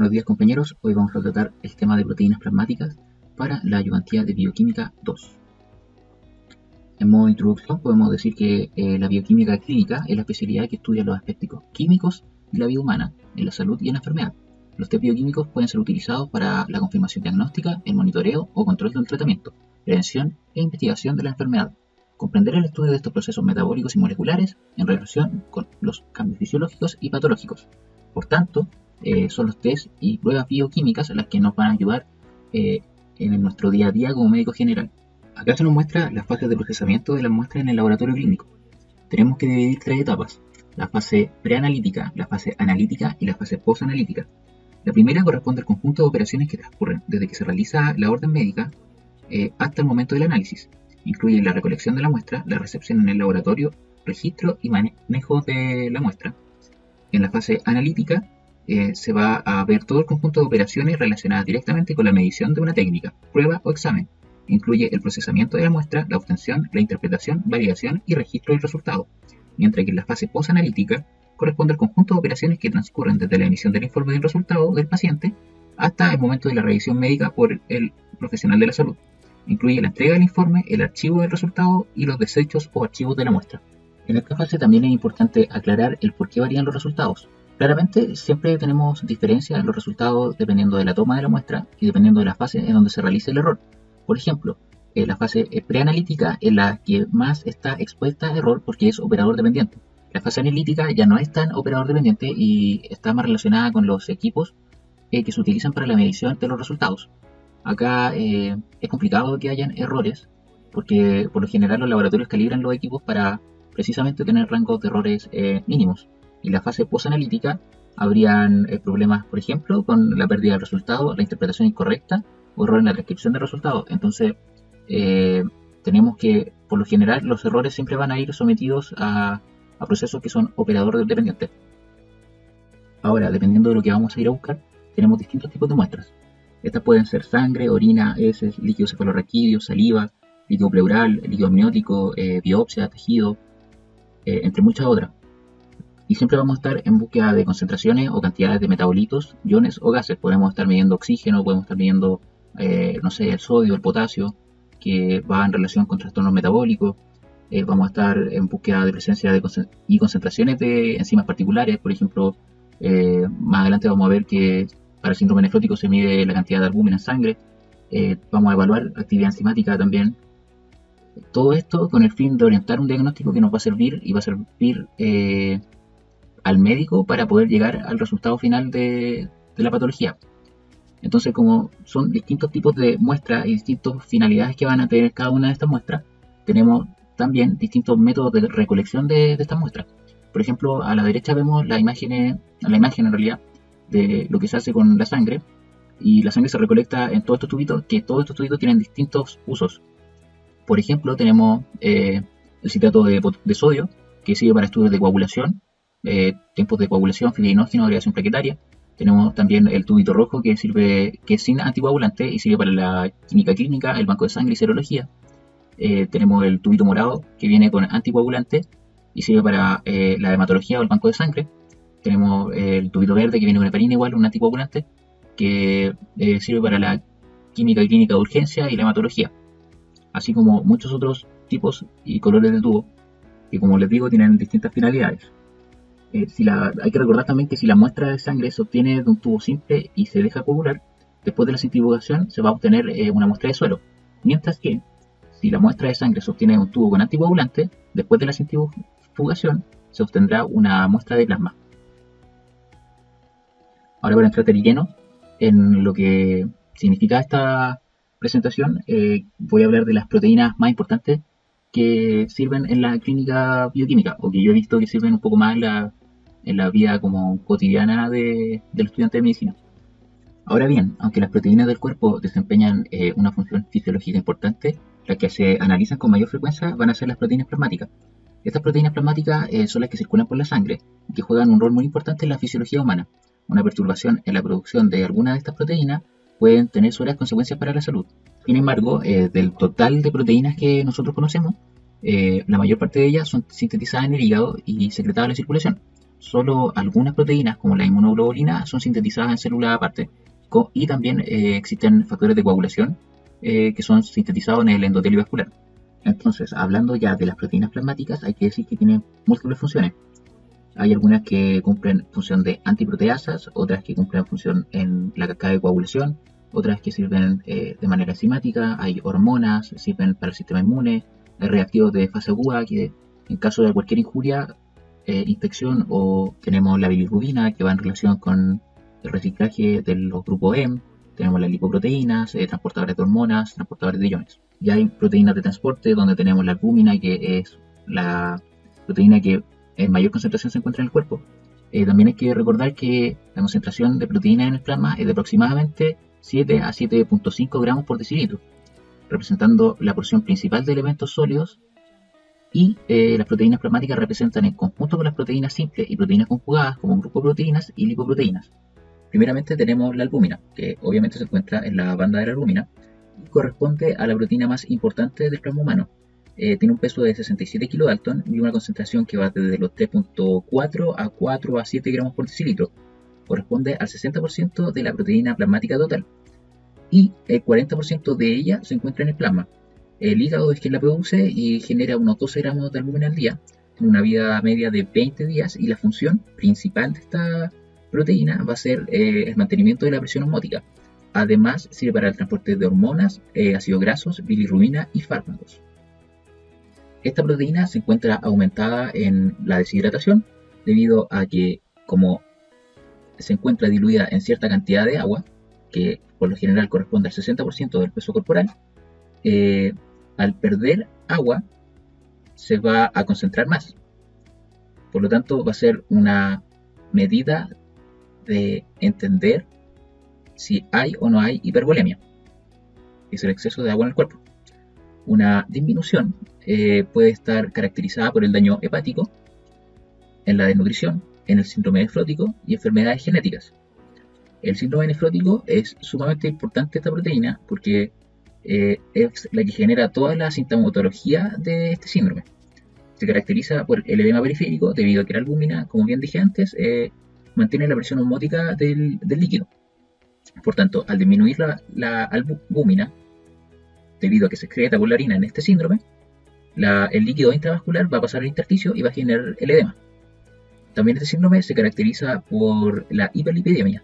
Buenos días compañeros, hoy vamos a tratar el tema de proteínas plasmáticas para la ayudantía de Bioquímica 2. En modo de introducción podemos decir que la bioquímica clínica es la especialidad que estudia los aspectos químicos de la vida humana, en la salud y en la enfermedad. Los test bioquímicos pueden ser utilizados para la confirmación diagnóstica, el monitoreo o control del tratamiento, prevención e investigación de la enfermedad. Comprender el estudio de estos procesos metabólicos y moleculares en relación con los cambios fisiológicos y patológicos. Por tanto, son los test y pruebas bioquímicas las que nos van a ayudar en nuestro día a día como médico general. Acá se nos muestra las fases de procesamiento de las muestras en el laboratorio clínico. Tenemos que dividir tres etapas: la fase preanalítica, la fase analítica y la fase posanalítica. La primera corresponde al conjunto de operaciones que transcurren desde que se realiza la orden médica hasta el momento del análisis. Incluye la recolección de la muestra, la recepción en el laboratorio, registro y manejo de la muestra. En la fase analítica se va a ver todo el conjunto de operaciones relacionadas directamente con la medición de una técnica, prueba o examen. Incluye el procesamiento de la muestra, la obtención, la interpretación, validación y registro del resultado. Mientras que en la fase posanalítica corresponde al conjunto de operaciones que transcurren desde la emisión del informe del resultado del paciente hasta el momento de la revisión médica por el profesional de la salud. Incluye la entrega del informe, el archivo del resultado y los desechos o archivos de la muestra. En esta fase también es importante aclarar el por qué varían los resultados. Claramente siempre tenemos diferencias en los resultados dependiendo de la toma de la muestra y dependiendo de la fase en donde se realice el error. Por ejemplo, la fase preanalítica es la que más está expuesta a error porque es operador dependiente. La fase analítica ya no es tan operador dependiente y está más relacionada con los equipos que se utilizan para la medición de los resultados. Acá es complicado que hayan errores porque por lo general los laboratorios calibran los equipos para precisamente tener rangos de errores mínimos. En la fase posanalítica habrían problemas, por ejemplo, con la pérdida del resultado, la interpretación incorrecta o error en la transcripción del resultado. Entonces, tenemos que, por lo general, los errores siempre van a ir sometidos a procesos que son operadores dependientes. Ahora, dependiendo de lo que vamos a ir a buscar, tenemos distintos tipos de muestras. Estas pueden ser sangre, orina, heces, líquido cefalorraquídeo, saliva, líquido pleural, líquido amniótico, biopsia, tejido, entre muchas otras. Y siempre vamos a estar en búsqueda de concentraciones o cantidades de metabolitos, iones o gases. Podemos estar midiendo oxígeno, podemos estar midiendo, el sodio, el potasio, que va en relación con trastornos metabólicos. Vamos a estar en búsqueda de presencia y concentraciones de enzimas particulares. Por ejemplo, más adelante vamos a ver que para el síndrome nefrótico se mide la cantidad de albúmina en sangre. Vamos a evaluar actividad enzimática también. Todo esto con el fin de orientar un diagnóstico que nos va a servir y va a servir al médico para poder llegar al resultado final de la patología. Entonces, como son distintos tipos de muestras y distintas finalidades que van a tener cada una de estas muestras, tenemos también distintos métodos de recolección de estas muestras. Por ejemplo, a la derecha vemos la imagen en realidad de lo que se hace con la sangre, y la sangre se recolecta en todos estos tubitos, que todos estos tubitos tienen distintos usos. Por ejemplo, tenemos el citrato de sodio, que sirve para estudios de coagulación, tiempos de coagulación, fibrinógeno, agregación plaquetaria. Tenemos también el tubito rojo que es sin anticoagulante y sirve para la química clínica, el banco de sangre y serología. Tenemos el tubito morado que viene con anticoagulante y sirve para la hematología o el banco de sangre. Tenemos el tubito verde que viene con heparina igual, un anticoagulante, que sirve para la química clínica de urgencia y la hematología. Así como muchos otros tipos y colores de tubo que, como les digo, tienen distintas finalidades. Hay que recordar también que si la muestra de sangre se obtiene de un tubo simple y se deja coagular, después de la centrifugación se va a obtener una muestra de suero. Mientras que si la muestra de sangre se obtiene de un tubo con anticoagulante, después de la centrifugación se obtendrá una muestra de plasma. Ahora, para entrar de lleno en lo que significa esta presentación, voy a hablar de las proteínas más importantes que sirven en la clínica bioquímica, o que yo he visto que sirven un poco más en la vida como cotidiana del estudiante de medicina. Ahora bien, aunque las proteínas del cuerpo desempeñan una función fisiológica importante, las que se analizan con mayor frecuencia van a ser las proteínas plasmáticas. Estas proteínas plasmáticas son las que circulan por la sangre y que juegan un rol muy importante en la fisiología humana. Una perturbación en la producción de alguna de estas proteínas pueden tener serias consecuencias para la salud. Sin embargo, del total de proteínas que nosotros conocemos, la mayor parte de ellas son sintetizadas en el hígado y secretadas en la circulación. solo algunas proteínas, como la inmunoglobulina, son sintetizadas en células aparte. Y también existen factores de coagulación que son sintetizados en el endotelio vascular. Entonces, hablando ya de las proteínas plasmáticas, hay que decir que tienen múltiples funciones. Hay algunas que cumplen función de antiproteasas, otras que cumplen función en la cascada de coagulación, otras que sirven de manera enzimática, hay hormonas, sirven para el sistema inmune, hay reactivos de fase aguda que en caso de cualquier injuria, infección, o tenemos la bilirrubina que va en relación con el reciclaje de los grupos M, tenemos las lipoproteínas, transportadores de hormonas, transportadores de iones. Ya hay proteínas de transporte donde tenemos la albúmina, que es la proteína que en mayor concentración se encuentra en el cuerpo. También hay que recordar que la concentración de proteína en el plasma es de aproximadamente 7 a 7.5 gramos por decilitro, representando la porción principal de elementos sólidos, y las proteínas plasmáticas representan en conjunto con las proteínas simples y proteínas conjugadas como un grupo de proteínas y lipoproteínas. Primeramente tenemos la albúmina, que obviamente se encuentra en la banda de la albúmina y corresponde a la proteína más importante del plasma humano. Tiene un peso de 67 kilodalton y una concentración que va desde los 3.4 a 4 a 7 gramos por decilitro. Corresponde al 60% de la proteína plasmática total y el 40% de ella se encuentra en el plasma. El hígado es quien la produce y genera unos 12 gramos de albúmina al día, tiene una vida media de 20 días y la función principal de esta proteína va a ser el mantenimiento de la presión osmótica. Además, sirve para el transporte de hormonas, ácidos grasos, bilirrubina y fármacos. Esta proteína se encuentra aumentada en la deshidratación debido a que, como se encuentra diluida en cierta cantidad de agua, que por lo general corresponde al 60% del peso corporal, al perder agua se va a concentrar más. Por lo tanto, va a ser una medida de entender si hay o no hay hipervolemia, que es el exceso de agua en el cuerpo. Una disminución puede estar caracterizada por el daño hepático, en la desnutrición, en el síndrome nefrótico y enfermedades genéticas. El síndrome nefrótico es sumamente importante esta proteína porque es la que genera toda la sintomatología de este síndrome. Se caracteriza por el edema periférico debido a que la albúmina, como bien dije antes, mantiene la presión osmótica del líquido. Por tanto, al disminuir la albúmina, debido a que se excreta por la orina en este síndrome, el líquido intravascular va a pasar al intersticio y va a generar el edema. También este síndrome se caracteriza por la hiperlipidemia,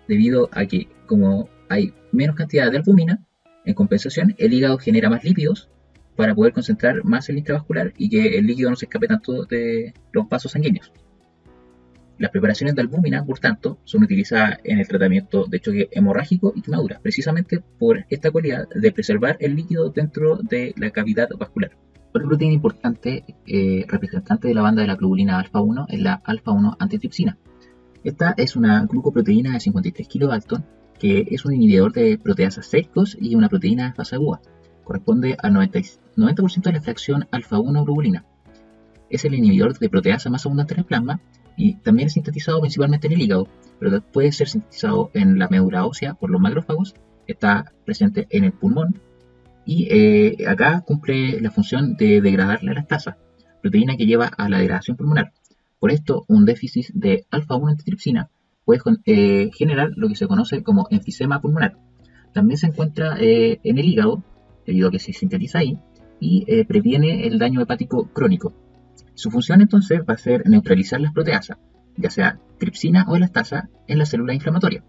debido a que como hay menos cantidad de albúmina, en compensación el hígado genera más lípidos para poder concentrar más el intravascular y que el líquido no se escape tanto de los vasos sanguíneos. Las preparaciones de albúmina, por tanto, son utilizadas en el tratamiento de choque hemorrágico y quemaduras, precisamente por esta cualidad de preservar el líquido dentro de la cavidad vascular. Otra proteína importante representante de la banda de la globulina alfa-1 es la alfa-1 antitripsina. Esta es una glucoproteína de 53 kilodalton que es un inhibidor de proteasas CEICOS y una proteína de fase aguda. Corresponde al 90% de la fracción alfa-1 globulina. Es el inhibidor de proteasa más abundante en el plasma y también es sintetizado principalmente en el hígado, pero puede ser sintetizado en la médula ósea por los macrófagos, está presente en el pulmón y acá cumple la función de degradar la lactasa, proteína que lleva a la degradación pulmonar. Por esto, un déficit de alfa-1 antitripsina puede generar lo que se conoce como enfisema pulmonar. También se encuentra en el hígado, debido a que se sintetiza ahí, y previene el daño hepático crónico. Su función entonces va a ser neutralizar las proteasas, ya sea tripsina o elastasa, en la célula inflamatoria.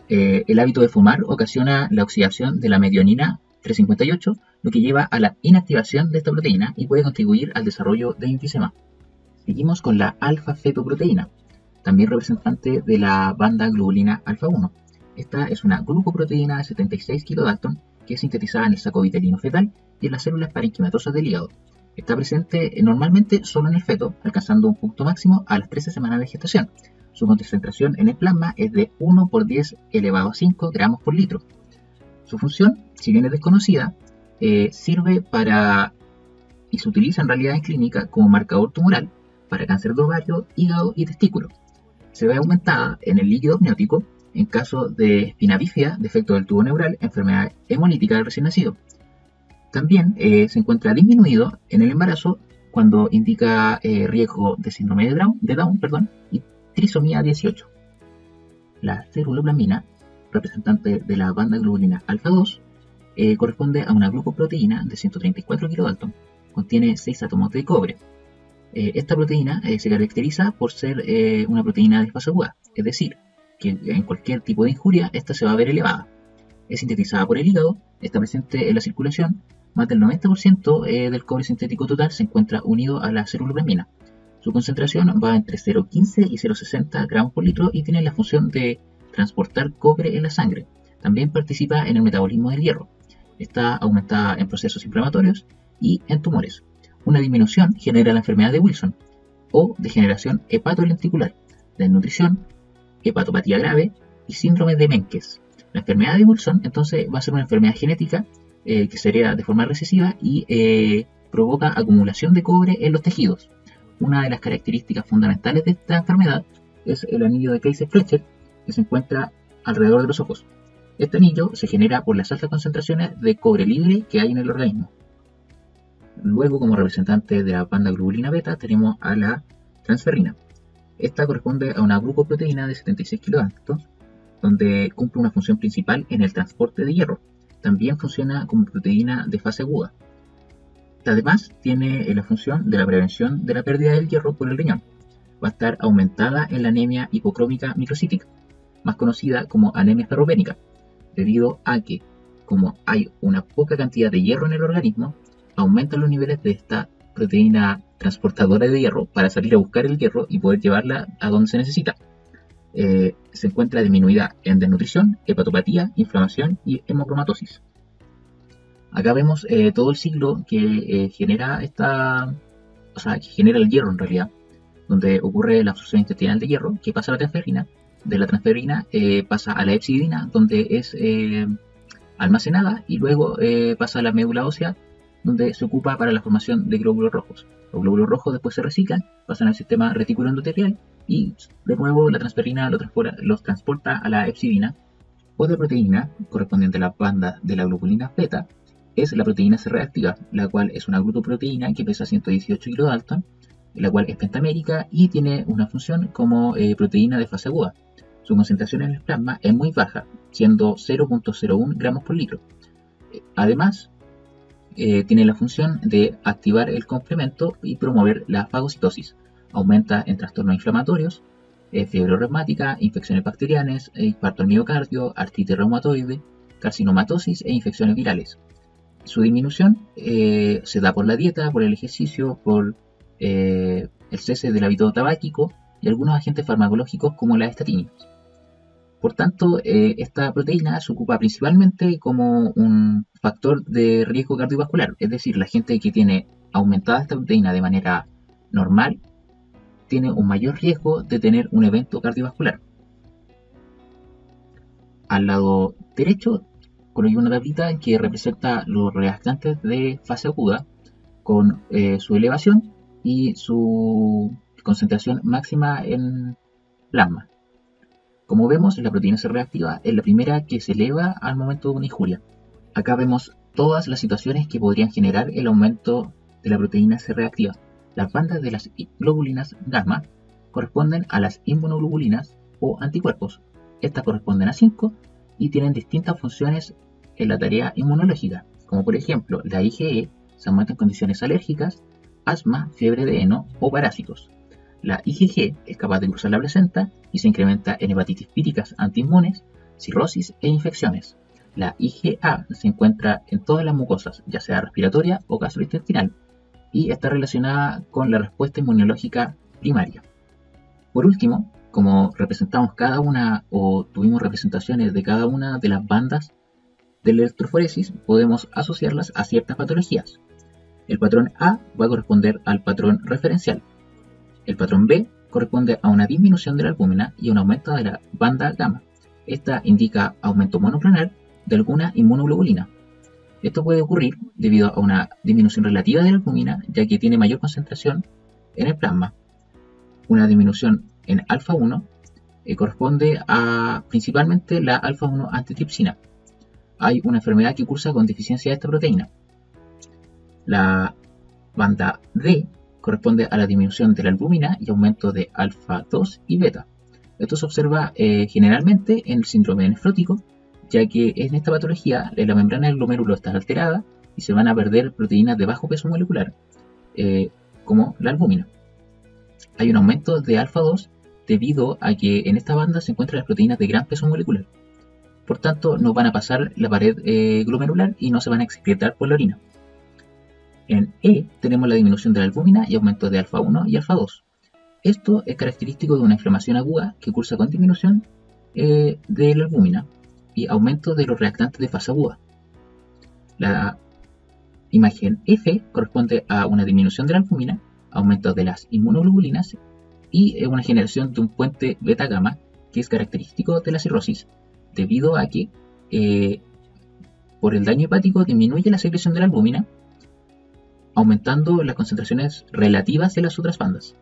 El hábito de fumar ocasiona la oxidación de la metionina 358, lo que lleva a la inactivación de esta proteína y puede contribuir al desarrollo de enfisema. Seguimos con la alfa-fetoproteína, también representante de la banda globulina alfa-1. Esta es una glucoproteína de 76 kilodalton que es sintetizada en el saco vitelino fetal y en las células parenquimatosas del hígado. Está presente normalmente solo en el feto, alcanzando un punto máximo a las 13 semanas de gestación. Su concentración en el plasma es de 1 por 10 elevado a 5 gramos por litro. Su función, si bien es desconocida, sirve para, y se utiliza en realidad en clínica como marcador tumoral para cáncer de ovario, hígado y testículo. Se ve aumentada en el líquido amniótico en caso de espina bífida, defecto del tubo neural, enfermedad hemolítica del recién nacido. También se encuentra disminuido en el embarazo cuando indica riesgo de síndrome de Down, y trisomía 18. La ceruloplasmina, representante de la banda globulina alfa 2, corresponde a una glucoproteína de 134 kilodalton. Contiene 6 átomos de cobre. Esta proteína se caracteriza por ser una proteína de fase aguda, es decir, que en cualquier tipo de injuria esta se va a ver elevada. Es sintetizada por el hígado, está presente en la circulación. Más del 90% del cobre sintético total se encuentra unido a la ceruloplasmina. Su concentración va entre 0,15 y 0,60 gramos por litro y tiene la función de transportar cobre en la sangre. También participa en el metabolismo del hierro. Está aumentada en procesos inflamatorios y en tumores. Una disminución genera la enfermedad de Wilson o degeneración hepatolentricular, desnutrición, hepatopatía grave y síndrome de Menkes. La enfermedad de Wilson entonces va a ser una enfermedad genética que se hereda de forma recesiva y provoca acumulación de cobre en los tejidos. Una de las características fundamentales de esta enfermedad es el anillo de Kayser-Fletcher que se encuentra alrededor de los ojos. Este anillo se genera por las altas concentraciones de cobre libre que hay en el organismo. Luego, como representante de la banda globulina beta, tenemos a la transferrina. Esta corresponde a una glucoproteína de 76 kilodalton, donde cumple una función principal en el transporte de hierro. También funciona como proteína de fase aguda. Además, tiene la función de la prevención de la pérdida del hierro por el riñón. Va a estar aumentada en la anemia hipocrómica microcítica, más conocida como anemia ferropénica, debido a que, como hay una poca cantidad de hierro en el organismo, aumentan los niveles de esta proteína transportadora de hierro para salir a buscar el hierro y poder llevarla a donde se necesita. Se encuentra disminuida en desnutrición, hepatopatía, inflamación y hemocromatosis. Acá vemos todo el ciclo que genera que genera el hierro en realidad, donde ocurre la absorción intestinal de hierro, que pasa a la transferrina. De la transferrina pasa a la hepcidina, donde es almacenada, y luego pasa a la médula ósea, donde se ocupa para la formación de glóbulos rojos. Los glóbulos rojos después se reciclan, pasan al sistema retículo endotelial y de nuevo la transferrina los transporta a la hepcidina. Otra proteína correspondiente a la banda de la globulina beta es la proteína C reactiva, la cual es una glucoproteína que pesa 118 kilodalton, la cual es pentamérica y tiene una función como proteína de fase aguda. Su concentración en el plasma es muy baja, siendo 0,01 gramos por litro. Además, tiene la función de activar el complemento y promover la fagocitosis. Aumenta en trastornos inflamatorios, fiebre reumática, infecciones bacterianas, infarto al miocardio, artritis reumatoide, carcinomatosis e infecciones virales. Su disminución se da por la dieta, por el ejercicio, por el cese del hábito tabáquico y algunos agentes farmacológicos como las estatinas. Por tanto, esta proteína se ocupa principalmente como un factor de riesgo cardiovascular, es decir, la gente que tiene aumentada esta proteína de manera normal tiene un mayor riesgo de tener un evento cardiovascular. Al lado derecho coloqué una tablita que representa los reactantes de fase aguda con su elevación y su concentración máxima en plasma. Como vemos, la proteína C reactiva es la primera que se eleva al momento de una injuria. Acá vemos todas las situaciones que podrían generar el aumento de la proteína C reactiva. Las bandas de las globulinas gamma corresponden a las inmunoglobulinas o anticuerpos. Estas corresponden a 5 y tienen distintas funciones en la tarea inmunológica, como por ejemplo la IgE se aumenta en condiciones alérgicas, asma, fiebre de heno o parásitos. La IgG es capaz de cruzar la placenta y se incrementa en hepatitis víricas antiinmunes, cirrosis e infecciones. La IgA se encuentra en todas las mucosas, ya sea respiratoria o gastrointestinal, y está relacionada con la respuesta inmunológica primaria. Por último, como representamos cada una o tuvimos representaciones de cada una de las bandas de la electroforesis, podemos asociarlas a ciertas patologías. El patrón A va a corresponder al patrón referencial. El patrón B corresponde a una disminución de la albúmina y a un aumento de la banda gamma. Esta indica aumento monoclonal de alguna inmunoglobulina. Esto puede ocurrir debido a una disminución relativa de la albúmina, ya que tiene mayor concentración en el plasma. Una disminución en alfa 1 corresponde a principalmente la alfa 1 antitripsina. Hay una enfermedad que cursa con deficiencia de esta proteína. La banda D corresponde a la disminución de la albúmina y aumento de alfa 2 y beta. Esto se observa generalmente en el síndrome nefrótico, ya que en esta patología la membrana del glomérulo está alterada y se van a perder proteínas de bajo peso molecular, como la albúmina. Hay un aumento de alfa 2 debido a que en esta banda se encuentran las proteínas de gran peso molecular. Por tanto, no van a pasar la pared glomerular y no se van a excretar por la orina. En E tenemos la disminución de la albúmina y aumento de alfa 1 y alfa 2. Esto es característico de una inflamación aguda que cursa con disminución de la albúmina y aumento de los reactantes de fase aguda. La imagen F corresponde a una disminución de la albúmina, aumento de las inmunoglobulinas y una generación de un puente beta-gamma que es característico de la cirrosis, debido a que por el daño hepático disminuye la secreción de la albúmina, aumentando las concentraciones relativas de las otras bandas.